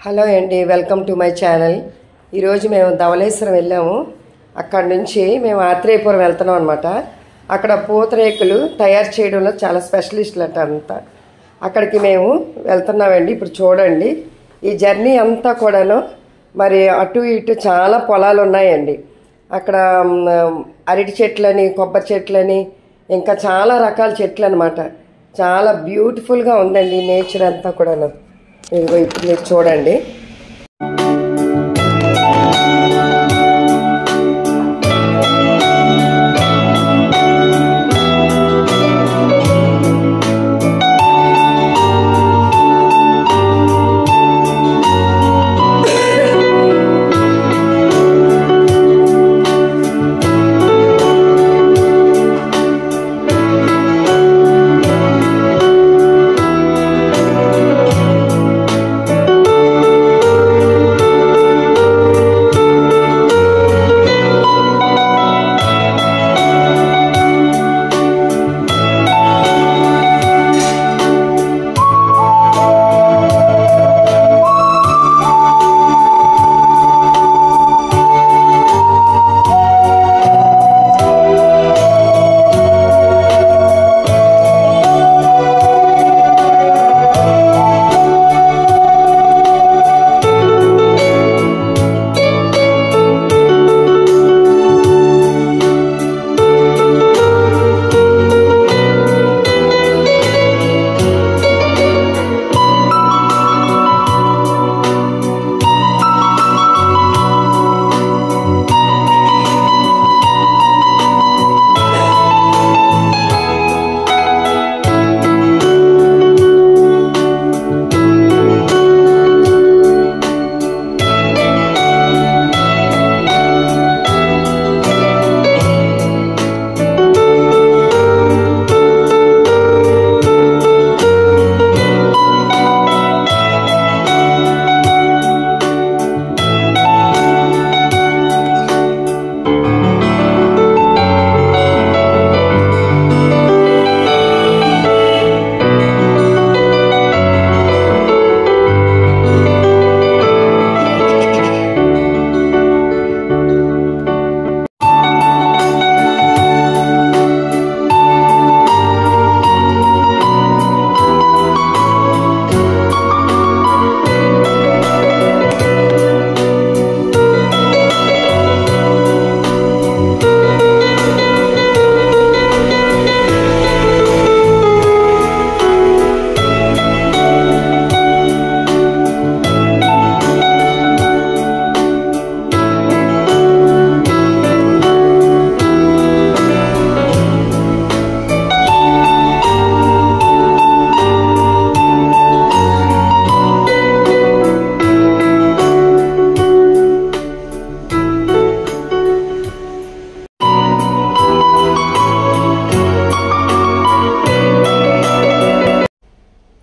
Hello అండి, welcome to my channel. ఈరోజు మేము ధవళేశ్వరం వెళ్ళాము. అక్కడ నుంచి మేము ఆత్రేయపురం వెళ్తున్నాం అనమాట. అక్కడ పూతరేకులు తయారు చేయడంలో చాలా స్పెషలిస్టులు అంతా. అక్కడికి మేము వెళ్తున్నామండి. ఇప్పుడు చూడండి, ఈ జర్నీ అంతా కూడాను మరి అటు ఇటు చాలా పొలాలు ఉన్నాయండి. అక్కడ అరటి చెట్లని, కొబ్బరి చెట్లని, ఇంకా చాలా రకాల చెట్లు అనమాట. చాలా బ్యూటిఫుల్గా ఉందండి నేచర్ అంతా కూడాను. ఇదిగో ఇప్పుడు మీరు చూడండి.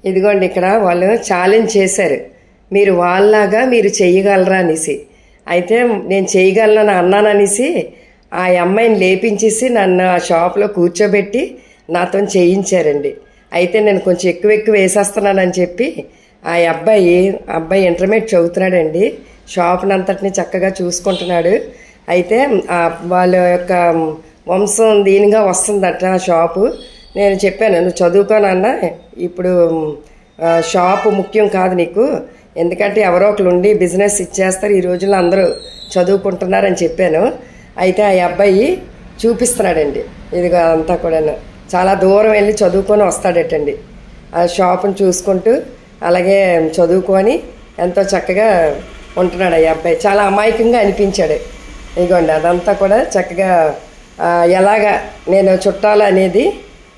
ఇదిగోండి, ఇక్కడ వాళ్ళు ఛాలెంజ్ చేశారు, మీరు వాళ్ళలాగా మీరు చెయ్యగలరా అనేసి. అయితే నేను చేయగలను అన్నాననేసి ఆ అమ్మాయిని లేపించేసి నన్ను ఆ షాప్లో కూర్చోబెట్టి నాతో చేయించారండి. అయితే నేను కొంచెం ఎక్కువ వేసేస్తున్నానని చెప్పి ఆ అబ్బాయి ఇంటర్మీడియట్ చదువుతున్నాడండి. షాప్నంతటిని చక్కగా చూసుకుంటున్నాడు. అయితే వాళ్ళ యొక్క వంశం దీనిగా వస్తుందట ఆ షాపు. నేను చెప్పాను, నువ్వు చదువుకోనన్నా, ఇప్పుడు షాపు ముఖ్యం కాదు నీకు, ఎందుకంటే ఎవరో ఒకరు ఉండి బిజినెస్ ఇచ్చేస్తారు, ఈ రోజుల్లో అందరూ చదువుకుంటున్నారని చెప్పాను. అయితే ఆ అబ్బాయి చూపిస్తున్నాడండి. ఇదిగా అంతా కూడాను చాలా దూరం వెళ్ళి చదువుకొని వస్తాడటండి. ఆ షాపును చూసుకుంటూ అలాగే చదువుకొని ఎంతో చక్కగా ఉంటున్నాడు ఆ అబ్బాయి. చాలా అమాయకంగా అనిపించాడు. ఇదిగోండి, అదంతా కూడా చక్కగా ఎలాగా నేను చుట్టాలు అనేది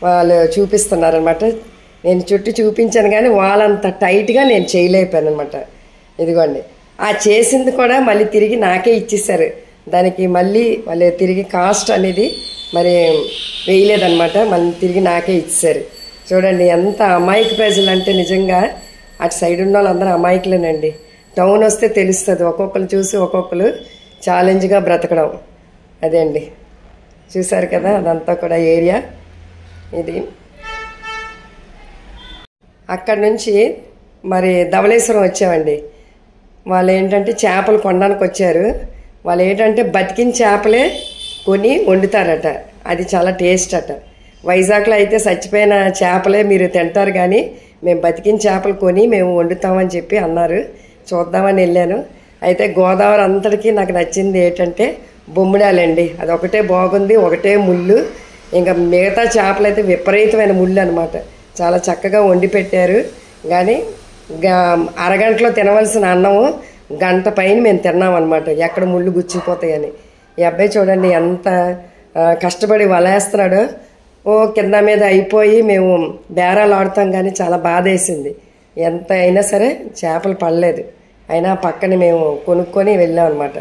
వాళ్ళు చూపిస్తున్నారనమాట. నేను చుట్టూ చూపించాను కానీ వాళ్ళంత టైట్గా నేను చేయలేకపోయాను అనమాట. ఇదిగోండి, ఆ చేసింది కూడా మళ్ళీ తిరిగి నాకే ఇచ్చేసారు. దానికి మళ్ళీ వాళ్ళు తిరిగి కాస్ట్ అనేది మరి వేయలేదనమాట, మళ్ళీ తిరిగి నాకే ఇచ్చేసారు. చూడండి ఎంత అమాయక ప్రజలు అంటే, నిజంగా అటు సైడ్ ఉన్న వాళ్ళందరూ అమాయకులేనండి. టౌన్ వస్తే తెలుస్తుంది, ఒక్కొక్కరు చూసి ఒక్కొక్కరు ఛాలెంజ్గా బ్రతకడం. అదే అండి, చూసారు కదా, అదంతా కూడా ఏరియా ఇది. అక్కడి నుంచి మరి ధవళేశ్వరం వచ్చామండి. వాళ్ళు ఏంటంటే చేపలు కొనడానికి వచ్చారు. వాళ్ళు ఏంటంటే బతికిన చేపలే కొని వండుతారట. అది చాలా టేస్ట్ అట. వైజాగ్లో అయితే చచ్చిపోయిన చేపలే మీరు తింటారు, కానీ మేము బతికిన చేపలు కొని మేము వండుతామని చెప్పి అన్నారు. చూద్దామని వెళ్ళాను. అయితే గోదావరి అంతటికీ నాకు నచ్చింది ఏంటంటే బొమ్మిడాలండి. అది ఒకటే బాగుంది, ఒకటే ముళ్ళు. ఇంకా మిగతా చేపలు అయితే విపరీతమైన ముళ్ళు అనమాట. చాలా చక్కగా వండి పెట్టారు. కానీ అరగంటలో తినవలసిన అన్నము గంట పైన మేము తిన్నాం అనమాట, ఎక్కడ ముళ్ళు గుచ్చిపోతాయని. ఈ అబ్బాయి చూడండి ఎంత కష్టపడి వలేస్తున్నాడో. కింద మీద అయిపోయి మేము బేరాలు ఆడుతాం, కానీ చాలా బాధ వేసింది. ఎంత అయినా సరే చేపలు పడలేదు. అయినా పక్కన మేము కొనుక్కొని వెళ్ళాం అనమాట.